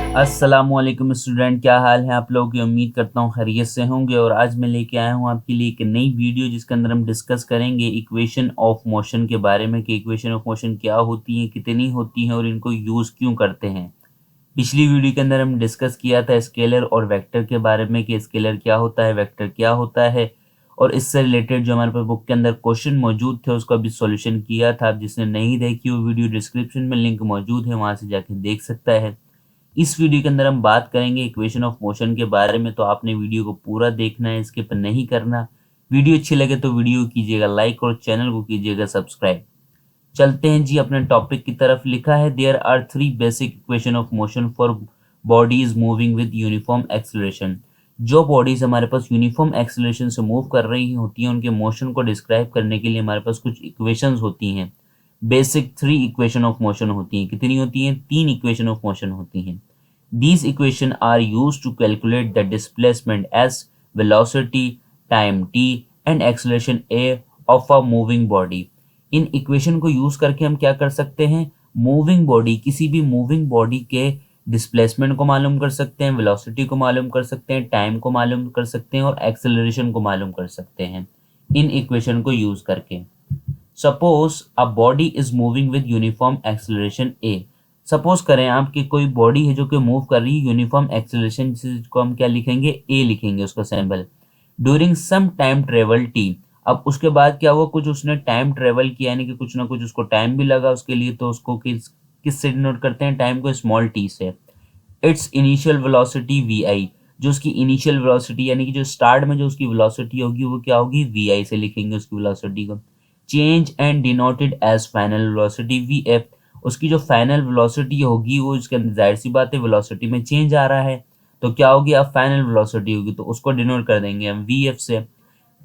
अस्सलामुअलैकुम स्टूडेंट, क्या हाल है आप लोगों की। उम्मीद करता हूँ खैरियत से होंगे। और आज मैं लेके आया हूँ आपके लिए एक नई वीडियो जिसके अंदर हम डिस्कस करेंगे इक्वेशन ऑफ मोशन के बारे में कि इक्वेशन ऑफ मोशन क्या होती हैं, कितनी होती हैं और इनको यूज़ क्यों करते हैं। पिछली वीडियो के अंदर हम डिस्कस किया था स्केलर और वेक्टर के बारे में कि स्केलर क्या होता है, वेक्टर क्या होता है। और इससे रिलेटेड जो हमारे पास बुक के अंदर क्वेश्चन मौजूद थे उसका भी सॉल्यूशन किया था। जिसने नहीं देखी वो वीडियो डिस्क्रिप्शन में लिंक मौजूद है, वहाँ से जाके देख सकता है। इस वीडियो के अंदर हम बात करेंगे इक्वेशन ऑफ मोशन के बारे में, तो आपने वीडियो को पूरा देखना है, स्किप नहीं करना। वीडियो अच्छी लगे तो वीडियो कीजिएगा लाइक और चैनल को कीजिएगा सब्सक्राइब। चलते हैं जी अपने टॉपिक की तरफ। लिखा है there are three basic equation of motion for bodies moving with uniform acceleration. जो बॉडीज हमारे पास यूनिफॉर्म एक्सेलरेशन से मूव कर रही होती हैं उनके मोशन को डिस्क्राइब करने के लिए हमारे पास कुछ इक्वेशंस होती हैं। Basic three equation of motion होती हैं। कितनी होती हैं? तीन इक्वेशन ऑफ मोशन होती हैं। These equations are used to calculate the displacement s, velocity, time t and acceleration a of a moving body। In equation को यूज करके हम क्या कर सकते हैं? मूविंग बॉडी, किसी भी मूविंग बॉडी के डिस्प्लेसमेंट को मालूम कर सकते हैं, वेलोसिटी को मालूम कर सकते हैं, टाइम को मालूम कर सकते हैं और एक्सेलरेशन को मालूम कर सकते हैं इन इक्वेशन को यूज करके। Suppose a body is moving with uniform acceleration A. Suppose करें आप कि कोई बॉडी है जो कि मूव कर रही है यूनिफॉर्म एक्सेलरेशन, जिसको हम क्या लिखेंगे? ए लिखेंगे उसका symbol. During some time travel t. अब उसके बाद क्या हुआ? कुछ उसने टाइम ट्रेवल किया, यानी कि कुछ ना कुछ उसको टाइम भी लगा उसके लिए, तो उसको किस से डिनोट करते हैं? टाइम को स्मॉल टी से। इट्स इनिशियल वेलोसिटी वी आई। जो उसकी इनिशियल वेलोसिटी यानी कि जो स्टार्ट में जो उसकी वेलोसिटी होगी वो क्या होगी? वी आई से लिखेंगे उसकी वेलोसिटी को। Change and denoted as final velocity v f. उसकी जो फाइनल वेलोसिटी होगी वो इसके अंदर जाहिर सी बात है वेलोसिटी में चेंज आ रहा है, तो क्या होगी? अब फाइनल वेलोसिटी होगी तो उसको डिनोट कर देंगे हम वी एफ से।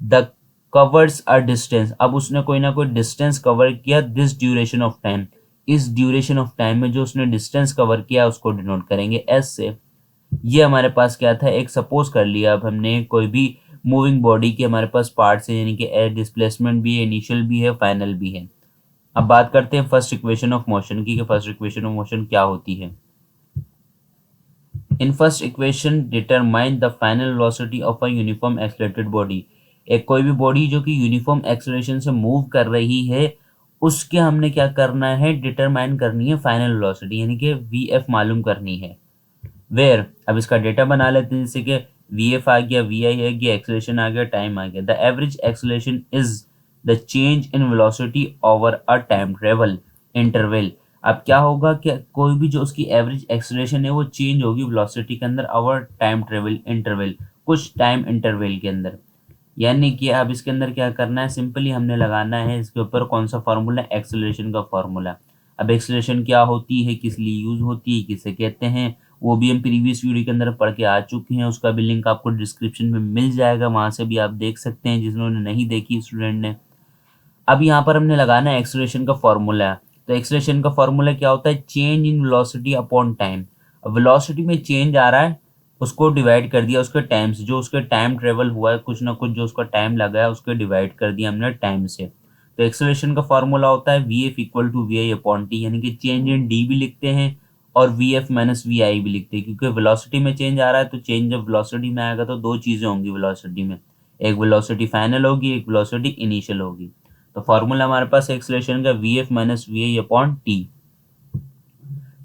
The covers a distance. अब उसने कोई ना कोई डिस्टेंस कवर किया दिस ड्यूरेशन ऑफ टाइम। इस ड्यूरेशन ऑफ टाइम में जो उसने डिस्टेंस कवर किया उसको डिनोट करेंगे एस से। ये हमारे पास क्या था? एक सपोज कर लिया अब हमने कोई भी मूविंग बॉडी के हमारे पास पार्ट्स है, यानी कि एयर डिस्प्लेसमेंट भी है, इनिशियल भी है, फाइनल भी है। अब बात करते हैं फर्स्ट इक्वेशन ऑफ मोशन की कि फर्स्ट इक्वेशन ऑफ मोशन क्या होती है। In first equation determine the final velocity of a uniform accelerated body. एक कोई भी बॉडी जो कि यूनिफॉर्म एक्सेलरेशन से मूव कर रही है उसके हमने क्या करना है? डिटरमाइन करनी है फाइनल वेलोसिटी, यानी कि वी एफ मालूम करनी है। वेयर, अब इसका डेटा बना लेते हैं, जैसे कि वी एफ आ गया, वी आई आ गया, एक्सेलरेशन आ गया, टाइम आ गया। The average acceleration is the change in velocity over a time travel interval. अब क्या होगा कि कोई भी जो उसकी एवरेज एक्सेलरेशन है वो चेंज होगी वेलोसिटी के अंदर ओवर टाइम ट्रेवल इंटरवल, कुछ टाइम इंटरवल के अंदर। यानी कि अब इसके अंदर क्या करना है? सिंपली हमने लगाना है इसके ऊपर कौन सा फार्मूला? एक्सेलरेशन का फार्मूला। अब एक्सेलरेशन क्या होती है, किस लिए यूज होती है, किसे कहते हैं, वो भी हम प्रीवियस वीडियो के अंदर पढ़ के आ चुके हैं। उसका भी लिंक आपको डिस्क्रिप्शन में मिल जाएगा, वहां से भी आप देख सकते हैं जिन्होंने नहीं देखी स्टूडेंट ने। अब यहाँ पर हमने लगाना है एक्सेलरेशन का फॉर्मूला। तो एक्सेलरेशन का फॉर्मूला क्या होता है? Change in velocity upon time. Velocity में चेंज आ रहा है, उसको डिवाइड कर दिया उसके टाइम से, जो उसके टाइम ट्रेवल हुआ है कुछ ना कुछ जो उसका टाइम लगा है उसको डिवाइड कर दिया हमने टाइम से। तो एक्सेलरेशन का फॉर्मूला होता है v f equal to we I upon t, यानी कि चेंज इन डी भी लिखते हैं और v f minus v i भी लिखते हैं, क्योंकि वेलोसिटी में चेंज आ रहा है तो चेंज जब वेलोसिटी में आएगा तो दो चीज़ें होंगी वेलोसिटी में, एक वेलोसिटी फाइनल होगी, एक वेलोसिटी इनिशियल होगी। तो फॉर्मूला हमारे पास एक्सेलरेशन का वी एफ माइनस वी आई अपॉन टी।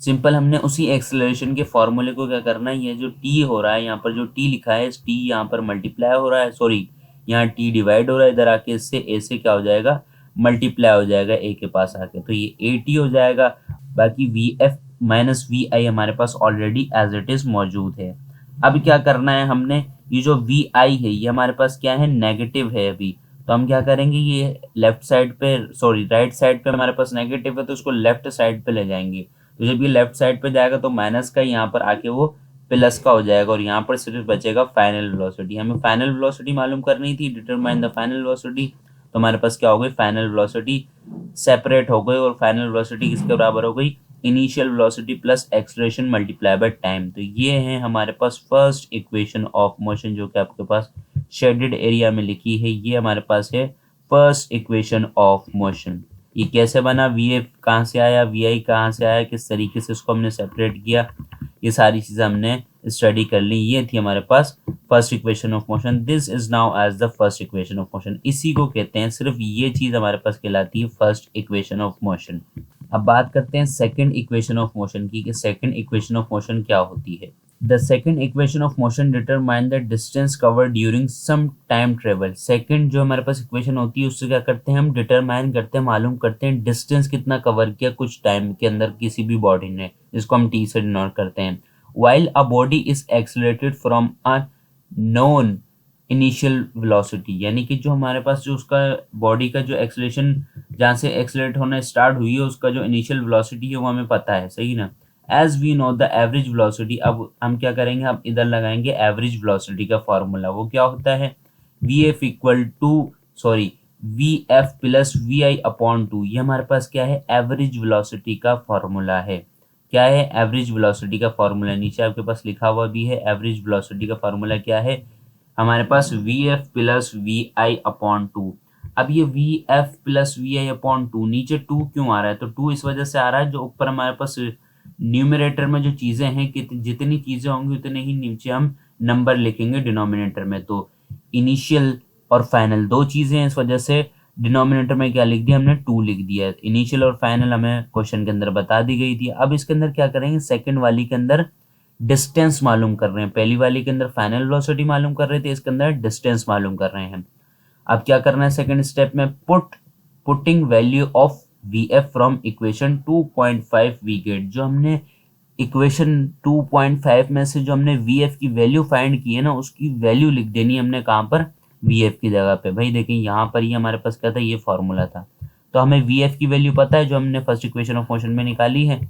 सिंपल हमने उसी एक्सेलरेशन के फॉर्मूले को क्या करना है? ये जो टी हो रहा है यहाँ पर, जो टी लिखा है, इस टी यहाँ पर मल्टीप्लाई हो रहा है, सॉरी यहाँ टी डिवाइड हो रहा है, इधर आके इससे ए से क्या हो जाएगा? मल्टीप्लाई हो जाएगा ए के पास आके, तो ये ए टी हो जाएगा। बाकी वी एफ माइनस वी आई हमारे पास ऑलरेडी एज इट इज मौजूद है। अब क्या करना है हमने? ये जो वी आई है ये हमारे पास क्या है? नेगेटिव है अभी, तो हम क्या करेंगे? ये लेफ्ट साइड पे, सॉरी राइट साइड पे हमारे पास नेगेटिव है तो उसको लेफ्ट साइड पे ले जाएंगे। तो जब ये लेफ्ट साइड पे जाएगा तो माइनस का यहाँ पर आके वो प्लस का हो जाएगा और यहाँ पर सिर्फ बचेगा फाइनल वेलोसिटी। हमें फाइनल वेलोसिटी मालूम करनी थी, डिटरमाइन द फाइनल वेलोसिटी। तो हमारे पास क्या हो गई? फाइनल वेलोसिटी सेपरेट हो गई और फाइनल वेलोसिटी किसके बराबर हो गई? Initial velocity plus acceleration multiply by time. तो ये है हमारे पास फर्स्ट इक्वेशन ऑफ मोशन, जो कि आपके पास शेडेड एरिया में लिखी है। ये हमारे पास है फर्स्ट इक्वेशन ऑफ मोशन। ये कैसे बना, वी एफ कहाँ से आया, वी आई कहाँ से आया, किस तरीके से उसको हमने सेपरेट किया, ये सारी चीज़ें हमने स्टडी कर ली। ये थी हमारे पास first equation of motion. This is now as the first equation of motion. इसी को कहते हैं, सिर्फ ये चीज़ हमारे पास कहलाती है फर्स्ट इक्वेशन ऑफ मोशन। अब बात करते हैं सेकंड इक्वेशन ऑफ मोशन की, कि सेकंड इक्वेशन ऑफ मोशन क्या होती है। The second equation of motion determine the distance covered during some time travel. Second जो हमारे पास इक्वेशन होती है उससे क्या करते हैं हम, डिटरमाइन करते हैं, मालूम करते हैं डिस्टेंस कितना कवर किया कुछ टाइम के अंदर किसी भी बॉडी ने, जिसको हम टी से डिनोट करते हैं। While a body is accelerated from a known initial velocity, यानी कि जो हमारे पास जो उसका बॉडी का जो एक्सेलरेशन जहाँ से एक्सेलरेट होना स्टार्ट हुई है उसका जो इनिशियल वेलोसिटी है वो हमें पता है, सही ना। As we know the average velocity, अब हम क्या करेंगे, हम इधर लगाएंगे एवरेज वेलोसिटी का फॉर्मूला। वो क्या होता है, v f equal to sorry v F plus we I upon two. ये हमारे पास क्या है, एवरेज वेलोसिटी का फॉर्मूला है। क्या है, एवरेज वेलोसिटी का फॉर्मूला। नीचे आपके पास लिखा हुआ भी है एवरेज वेलोसिटी का फॉर्मूला क्या है हमारे पास, V F plus we I upon two. अब ये V F plus we I upon two, नीचे टू क्यों आ रहा है, तो टू इस वजह से आ रहा है जो ऊपर हमारे पास न्यूमरेटर में जो चीज़ें हैं कि जितनी चीज़ें होंगी उतने ही नीचे हम नंबर लिखेंगे डिनोमिनेटर में। तो इनिशियल और फाइनल दो चीज़ें हैं, इस वजह से डिनोमिनेटर में क्या लिख दिया हमने, टू लिख दिया है। इनिशियल और फाइनल हमें क्वेश्चन के अंदर बता दी गई थी। अब इसके अंदर क्या करेंगे, सेकंड वाली के अंदर डिस्टेंस मालूम कर रहे हैं। पहली वाली के अंदर फाइनल वेलोसिटी मालूम कर रहे थे, इसके अंदर डिस्टेंस मालूम कर रहे हैं। अब क्या करना है सेकंड स्टेप में, putting value of v f from equation 2.5 we get. जो हमने इक्वेशन 2.5 में से जो हमने वी एफ की वैल्यू फाइंड की है ना, उसकी वैल्यू लिख देनी है हमने कहाँ पर, वी एफ की जगह पे। भाई देखिए यहाँ पर ये हमारे पास क्या था, ये फॉर्मूला था। तो हमें वी एफ की वैल्यू पता है जो हमने फर्स्ट इक्वेशन ऑफ मोशन में निकाली है,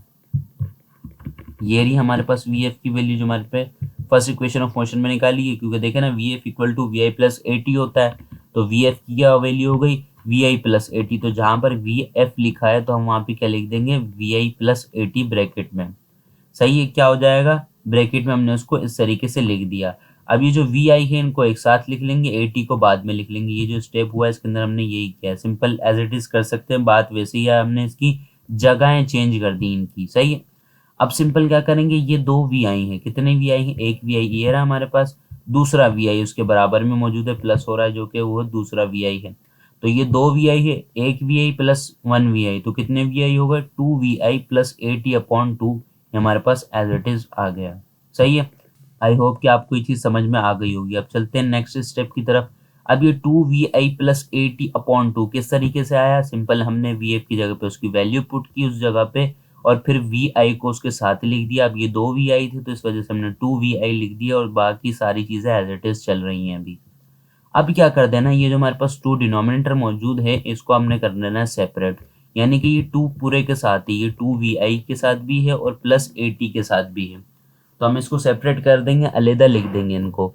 ये रही हमारे पास वी एफ की वैल्यू जो हमारे पे फर्स्ट इक्वेशन ऑफ मोशन में निकाली है। क्योंकि देखे ना v f equal to we I plus A t होता है, तो वी एफ की क्या वैल्यू हो गई, वी आई प्लस ए टी। तो जहाँ पर वी एफ लिखा है तो हम वहाँ पे क्या लिख देंगे, वी आई प्लस ए टी ब्रैकेट में। सही है, क्या हो जाएगा, ब्रैकेट में हमने उसको इस तरीके से लिख दिया। अब ये जो वी आई है इनको एक साथ लिख लेंगे, ए टी को बाद में लिख लेंगे। ये जो स्टेप हुआ है इसके अंदर हमने यही किया है, सिंपल एज इट इज कर सकते हैं, बात वैसे ही है, हमने इसकी जगहें चेंज कर दी इनकी। सही है, अब सिंपल क्या करेंगे, ये दो वी आई हैं, कितने वी आई हैं, एक वी आई ये रहा हमारे पास, दूसरा वी आई उसके बराबर में मौजूद है, प्लस हो रहा है जो कि वो दूसरा वी आई है। तो ये दो वी आई है, एक V I plus one V I, तो कितने वी आई होगा, two we I plus A T upon two, हमारे पास एज इट इज आ गया। सही है, आई होप कि आपको ये चीज़ समझ में आ गई होगी। अब चलते हैं नेक्स्ट स्टेप की तरफ। अब ये two we I plus A T upon two किस तरीके से आया, सिंपल हमने वी एफ की जगह पे उसकी वैल्यू पुट की उस जगह पे, और फिर वी आई को उसके साथ लिख दिया। अब ये दो वी आई थे तो इस वजह से हमने टू वी आई लिख दिया, और बाकी सारी चीज़ें एज इट इज चल रही हैं अभी। अब क्या कर देना, ये जो हमारे पास टू डिनोमिनेटर मौजूद है इसको हमने कर देना है सेपरेट, यानी कि ये टू पूरे के साथ ही, ये टू वी आई के साथ भी है और प्लस ए टी के साथ भी है। तो हम इसको सेपरेट कर देंगे, अलग लिख देंगे इनको।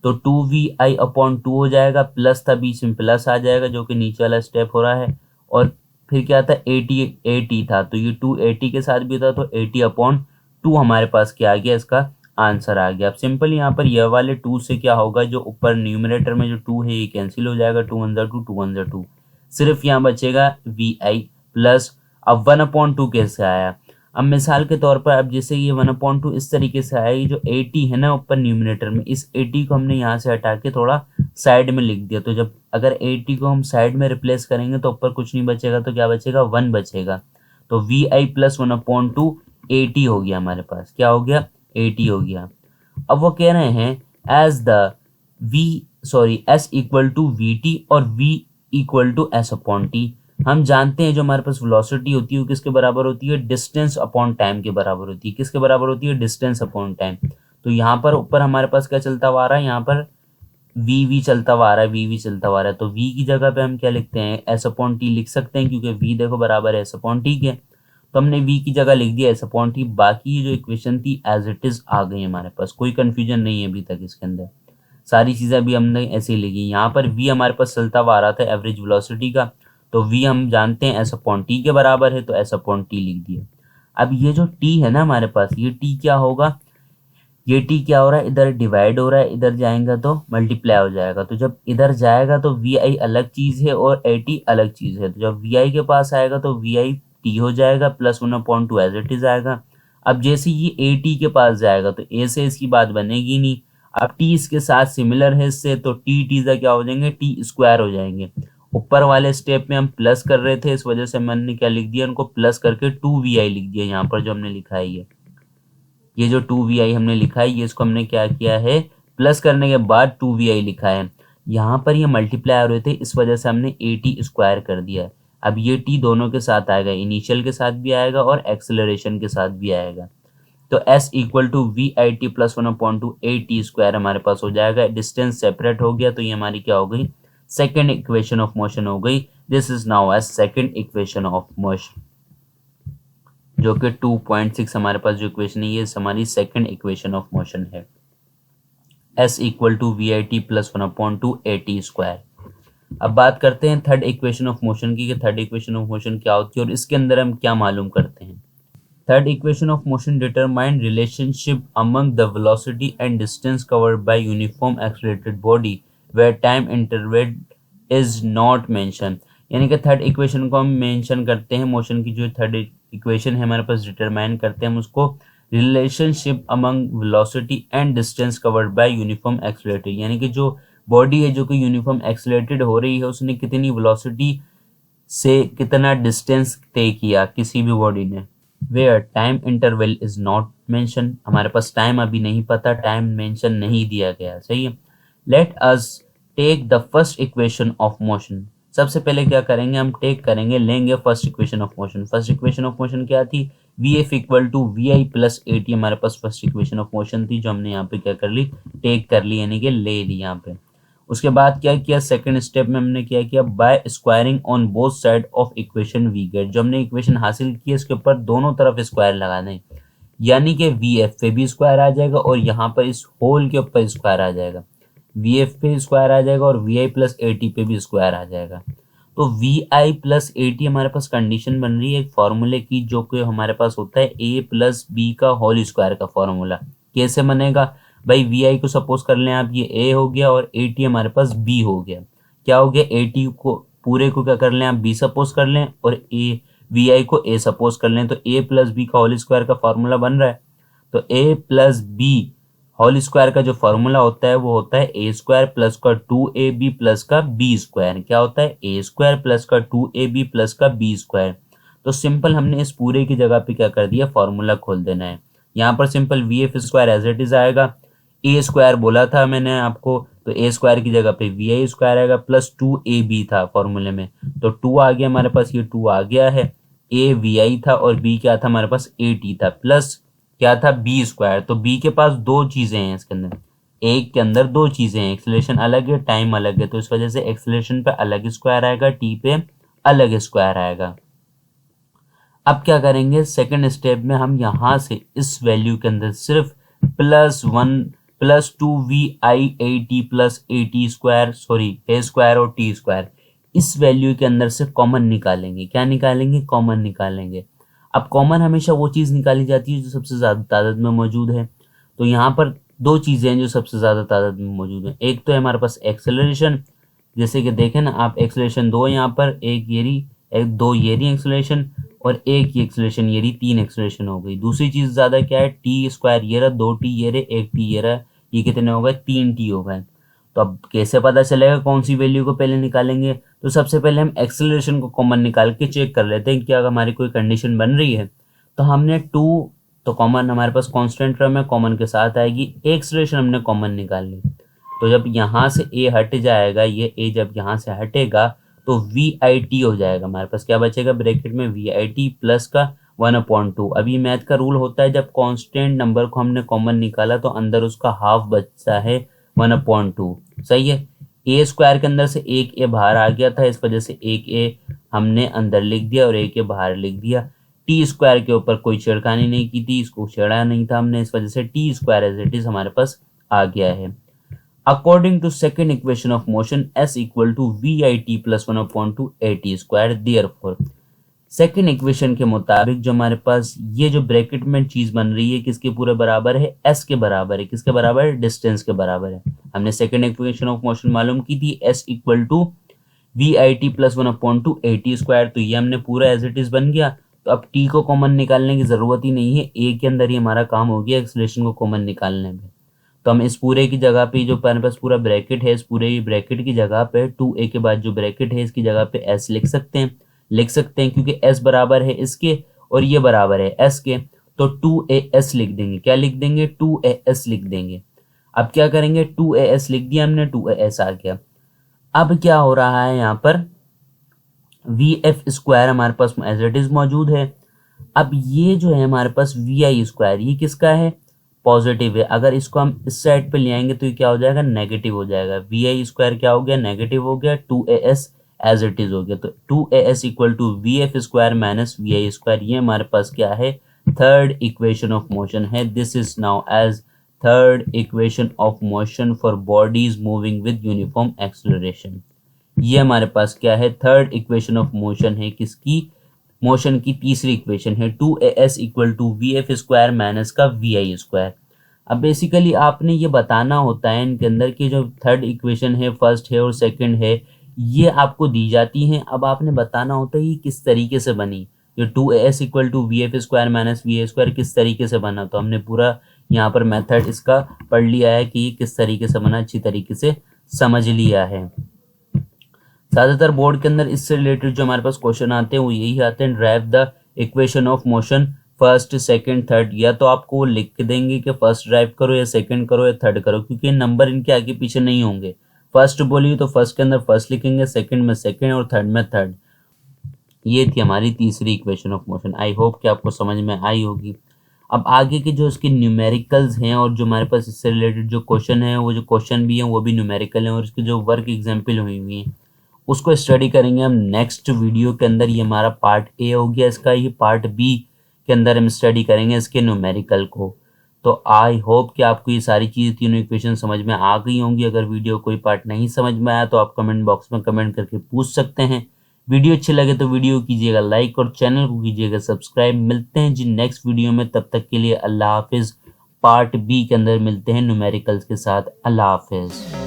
तो two we I upon two हो जाएगा, प्लस था बीच में प्लस आ जाएगा जो कि नीचे वाला स्टेप हो रहा है, और फिर क्या था, ए टी था, तो ये टू ए टी के साथ भी था, तो ए टी अपॉन टू हमारे पास क्या आ गया, इसका आंसर आ गया। अब सिंपल यहाँ पर यह वाले टू से क्या होगा, जो ऊपर न्यूमरेटर में जो टू है ये कैंसिल हो जाएगा, टू वन ज़ा टू, टू वन ज़ा टू, सिर्फ यहाँ बचेगा वी आई प्लस। अब वन अपॉन टू कैसे आया, अब मिसाल के तौर पर अब जैसे ये वन अपॉन टू इस तरीके से आया, ये जो ए टी है ना ऊपर न्यूमरेटर में, इस ए टी को हमने यहाँ से हटा के थोड़ा साइड में लिख दिया। तो जब अगर ए टी को हम साइड में रिप्लेस करेंगे तो ऊपर कुछ नहीं बचेगा, तो क्या बचेगा, वन बचेगा। तो v I plus one upon two a t हो गया हमारे पास, क्या हो गया, ए टी हो गया। अब वो कह रहे हैं as the S equal to V T और V equal to S upon T. हम जानते हैं जो हमारे पास वेलोसिटी होती है वो किसके बराबर होती है, डिस्टेंस अपॉन टाइम के बराबर होती है। किसके बराबर होती है, डिस्टेंस अपॉन टाइम। तो यहाँ पर ऊपर हमारे पास क्या चलता हुआ आ रहा है, यहाँ पर वी चलता हुआ आ रहा है, वी चलता हुआ आ रहा है। तो वी की जगह पे हम क्या लिखते हैं, एस अपॉन टी लिख सकते हैं, क्योंकि वी देखो बराबर है एस अपॉन टी के। तो हमने वी की जगह लिख दिया एस अपॉन टी। बाकी जो इक्वेशन थी एज इट इज आ गई हमारे पास, कोई कंफ्यूजन नहीं है अभी तक इसके अंदर, सारी चीज़ें अभी हमने ऐसे ही लिखी। यहाँ पर वी हमारे पास चलता हुआ आ रहा था एवरेज वेलोसिटी का, तो वी हम जानते हैं एस अपॉन टी के बराबर है, तो एस अपॉन टी लिख दिया। अब ये जो टी है ना हमारे पास, ये टी क्या होगा, ये टी क्या हो रहा है, इधर डिवाइड हो रहा है, इधर जाएगा तो मल्टीप्लाई हो जाएगा। तो जब इधर जाएगा तो वी आई अलग चीज है और ए टी अलग चीज है। तो जब वी आई के पास आएगा तो वी आई टी हो जाएगा प्लस 1/2 एज इट इज आएगा। अब जैसे ये ए टी के पास जाएगा तो ए से इसकी बात बनेगी नहीं। अब टी इसके साथ सिमिलर है इससे, तो टी टी से क्या हो जाएंगे, टी स्क्वायर हो जाएंगे। ऊपर वाले स्टेप में हम प्लस कर रहे थे, इस वजह से मैंने क्या लिख दिया, उनको प्लस करके 2vi लिख दिया। यहाँ पर जो हमने लिखा है ये जो 2vi हमने लिखा है, ये इसको हमने क्या किया है, प्लस करने के बाद 2vi लिखा है। यहाँ पर ये मल्टीप्लाई हो रहे थे, इस वजह से हमने ए टी स्क्वायर कर दिया है। अब ये टी दोनों के साथ आएगा, इनिशियल के साथ भी आएगा और एक्सेलरेशन के साथ भी आएगा। तो s equal to we i t plus 1/2 a t square हमारे पास हो जाएगा। डिस्टेंस सेपरेट हो गया तो ये हमारी क्या हो गई, सेकेंड इक्वेशन ऑफ मोशन हो गई। This is now as second equation of motion, जो कि 2.6 हमारे पास जो इक्वेशन है ये हमारी सेकेंड इक्वेशन ऑफ मोशन है। s equal to we i t plus 1/2 a t square. अब बात करते हैं थर्ड इक्वेशन ऑफ मोशन की, कि थर्ड इक्वेशन ऑफ मोशन क्या होती है और इसके अंदर हम क्या मालूम करते हैं। Third equation of motion determine relationship among the velocity and distance covered by uniform accelerated body where time interval is not mention. यानी कि थर्ड इक्वेशन को हम मेंशन करते हैं, मोशन की जो थर्ड इक्वेशन है हमारे पास डिटरमाइन करते हैं हम उसको relationship among velocity and distance covered by uniform accelerated. यानी कि जो बॉडी है जो कि यूनिफॉर्म एक्सेलरेटेड हो रही है, उसने कितनी वेलोसिटी से कितना डिस्टेंस तय किया किसी भी बॉडी ने। Where time interval is not mention, हमारे पास टाइम अभी नहीं पता, टाइम मेंशन नहीं दिया गया। सही है। Let us take the first equation of motion. सबसे पहले क्या करेंगे, हम टेक करेंगे, लेंगे first equation of motion. First equation of motion क्या थी, v f equal to we I plus A t हमारे पास फर्स्ट इक्वेशन ऑफ मोशन थी, जो हमने यहाँ पे क्या कर ली, टेक कर ली, यानी कि ले ली यहाँ पे। उसके बाद क्या किया, सेकंड स्टेप में हमने क्या किया, by squaring on both side of equation we get. जो हमने इक्वेशन हासिल की है इसके ऊपर दोनों तरफ स्क्वायर लगा दें, यानी कि वी एफ पे भी स्क्वायर आ जाएगा और यहाँ पर इस होल के ऊपर स्क्वायर आ जाएगा। वी एफ पे स्क्वायर आ जाएगा और वी आई प्लस ए टी पे भी स्क्वायर आ जाएगा। तो वी आई प्लस ए टी हमारे पास कंडीशन बन रही है एक फॉर्मूले की, जो कि हमारे पास होता है ए प्लस बी का होल स्क्वायर का फॉर्मूला। कैसे बनेगा भाई, वी आई को सपोज कर लें आप, ये ए हो गया और ए टी हमारे पास बी हो गया। क्या हो गया, ए टी को पूरे को क्या कर लें आप, बी सपोज कर लें और ए वी आई को ए सपोज कर लें, तो ए प्लस बी का होल स्क्वायर का फॉर्मूला बन रहा है। तो ए प्लस बी होल स्क्वायर का जो फॉर्मूला होता है वो होता है ए स्क्वायर प्लस का 2ab प्लस का बी स्क्वायर। क्या होता है, ए स्क्वायर प्लस का 2ab प्लस का बी स्क्वायर। तो सिंपल हमने इस पूरे की जगह पे क्या कर दिया, फॉर्मूला खोल देना है। यहाँ पर simple v f square as it is आएगा, ए स्क्वायर बोला था मैंने आपको, तो ए स्क्वायर की जगह पे वी आई स्क्वायर आएगा प्लस 2ab था फॉर्मूले में, तो 2 आ गया हमारे पास, ये 2 आ गया है। ए वी आई था और बी क्या था हमारे पास, ए टी था, प्लस क्या था, बी स्क्वायर। तो बी के पास दो चीजें हैं इसके अंदर, एक के अंदर दो चीजें हैं, एक्सेलरेशन अलग है, टाइम अलग है, तो इस वजह से एक्सेलरेशन पे अलग स्क्वायर आएगा, टी पे अलग स्क्वायर आएगा। अब क्या करेंगे, सेकंड स्टेप में हम यहां से इस वैल्यू के अंदर सिर्फ plus 2vi/a/t plus a/t square, sorry a square और t स्क्वायर, इस वैल्यू के अंदर से कॉमन निकालेंगे। क्या निकालेंगे, कॉमन निकालेंगे। अब कॉमन हमेशा वो चीज निकाली जाती है जो सबसे ज्यादा तादाद में मौजूद है। तो यहाँ पर दो चीजें हैं जो सबसे ज्यादा तादाद में मौजूद है। एक तो है हमारे पास एक्सेलरेशन, जैसे कि देखें ना आप, एक्सेलरेशन दो यहाँ पर, एक ये रही, एक दो ये रही एक्सेलरेशन और एक ये एक्सेलरेशन ये रही, 3 एक्सेलरेशन हो गई। दूसरी चीज ज्यादा क्या है, टी स्क्वायर ये रहा, 2t ये रहे, 1t ये रहा, ये कितने हो गए, 3t हो गए। तो अब कैसे पता चलेगा कौन सी वैल्यू को पहले निकालेंगे, तो सबसे पहले हम एक्सेलरेशन को कॉमन निकाल के चेक कर लेते हैं कि अगर हमारी कोई कंडीशन बन रही है। तो हमने 2 तो कॉमन हमारे पास कांस्टेंट टर्म है, कॉमन के साथ आएगी, एक्सेलरेशन हमने कॉमन निकाल ली। तो जब यहाँ से ए हट जाएगा, ये ए जब यहाँ से हटेगा तो वी आई टी हो जाएगा, हमारे पास क्या बचेगा ब्रैकेट में, वी आई टी प्लस का 1/2। अभी मैथ का रूल होता है जब कांस्टेंट नंबर को हमने कॉमन निकाला तो अंदर उसका हाफ बचता है 1/2। सही है। ए स्क्वायर के अंदर से एक ए बाहर आ गया था, इस वजह से एक ए हमने अंदर लिख दिया और एक ए बाहर लिख दिया। टी स्क्वायर के ऊपर कोई छेड़खानी नहीं की थी, इसको छेड़ा नहीं था हमने, इस वजह से t square as it is हमारे पास आ गया है। According to second equation of motion, s equal to we i t plus 1/2 a t square, therefore second equation के मुताबिक जो हमारे पास ये जो ब्रैकेट में चीज बन रही है किसके पूरे बराबर है, एस के बराबर है। किसके बराबर है, डिस्टेंस के बराबर है। हमने सेकेंड इक्वेशन ऑफ मोशन मालूम की थी, s equal to we i t plus 1/2 AT²। तो ये हमने पूरा एज इट इज बन गया। तो अब टी को कॉमन निकालने की जरूरत ही नहीं है, ए के अंदर ही हमारा काम हो गया एक्सेलरेशन को कॉमन निकालने में। तो हम इस पूरे की जगह पे जो हमारे पास पूरा ब्रैकेट है, इस पूरे ब्रैकेट की जगह पे 2a के बाद जो ब्रैकेट है इसकी जगह पे s लिख सकते हैं क्योंकि s बराबर है इसके और ये बराबर है s के। तो 2as लिख देंगे। क्या लिख देंगे, 2as लिख देंगे। अब क्या करेंगे, 2as लिख दिया हमने, 2as आ गया। अब क्या हो रहा है यहाँ पर, VF² हमारे पास एज इट इज मौजूद है। अब ये जो है हमारे पास VI², ये किसका है, पॉजिटिव है। अगर इसको हम इस साइड पे ले आएंगे तो ये क्या हो जाएगा, नेगेटिव हो जाएगा। VI² क्या हो गया, नेगेटिव हो गया। 2as एज इट इज हो गया। तो 2as equal to VF² minus VI², ये हमारे पास क्या है, थर्ड इक्वेशन ऑफ मोशन है। This is now as third equation of motion for bodies moving with uniform acceleration. ये हमारे पास क्या है, थर्ड इक्वेशन ऑफ मोशन है। किसकी, मोशन की तीसरी इक्वेशन है। 2as equal to VF² minus का VI²। अब बेसिकली आपने ये बताना होता है इनके अंदर कि जो थर्ड इक्वेशन है, फर्स्ट है और सेकंड है, ये आपको दी जाती हैं। अब आपने बताना होता है ये किस तरीके से बनी। जो 2as equal to VF² minus VI² किस तरीके से बना, तो हमने पूरा यहाँ पर मेथड इसका पढ़ लिया है कि ये किस तरीके से बना, अच्छी तरीके से समझ लिया है। ज्यादातर बोर्ड के अंदर इससे रिलेटेड जो हमारे पास क्वेश्चन आते हैं वो यही आते हैं, drive the equation of motion first second third. या तो आपको वो लिख देंगे कि फर्स्ट ड्राइव करो या सेकंड करो या थर्ड करो, क्योंकि नंबर इनके आगे पीछे नहीं होंगे। फर्स्ट बोलिए तो फर्स्ट के अंदर फर्स्ट लिखेंगे, सेकंड में सेकंड और थर्ड में थर्ड। ये थी हमारी तीसरी equation of motion. I hope कि आपको समझ में आई होगी। अब आगे के जो इसके न्यूमेरिकल्स हैं और जो हमारे पास इससे रिलेटेड जो क्वेश्चन है, वो जो क्वेश्चन भी हैं वो भी न्यूमेरिकल हैं और इसके जो वर्क एग्जाम्पल हुई हुई हैं उसको स्टडी करेंगे हम नेक्स्ट वीडियो के अंदर। ये हमारा पार्ट ए हो गया इसका। ये पार्ट बी के अंदर हम स्टडी करेंगे इसके न्यूमेरिकल को। तो आई होप कि आपको ये सारी चीज़ें, तीनों इक्वेशन समझ में आ गई होंगी। अगर वीडियो कोई पार्ट नहीं समझ में आया तो आप कमेंट बॉक्स में कमेंट करके पूछ सकते हैं। वीडियो अच्छी लगे तो वीडियो कीजिएगा लाइक और चैनल को कीजिएगा सब्सक्राइब। मिलते हैं जी नेक्स्ट वीडियो में, तब तक के लिए अल्लाह हाफिज़। पार्ट बी के अंदर मिलते हैं न्यूमेरिकल्स के साथ। अल्लाह हाफिज़।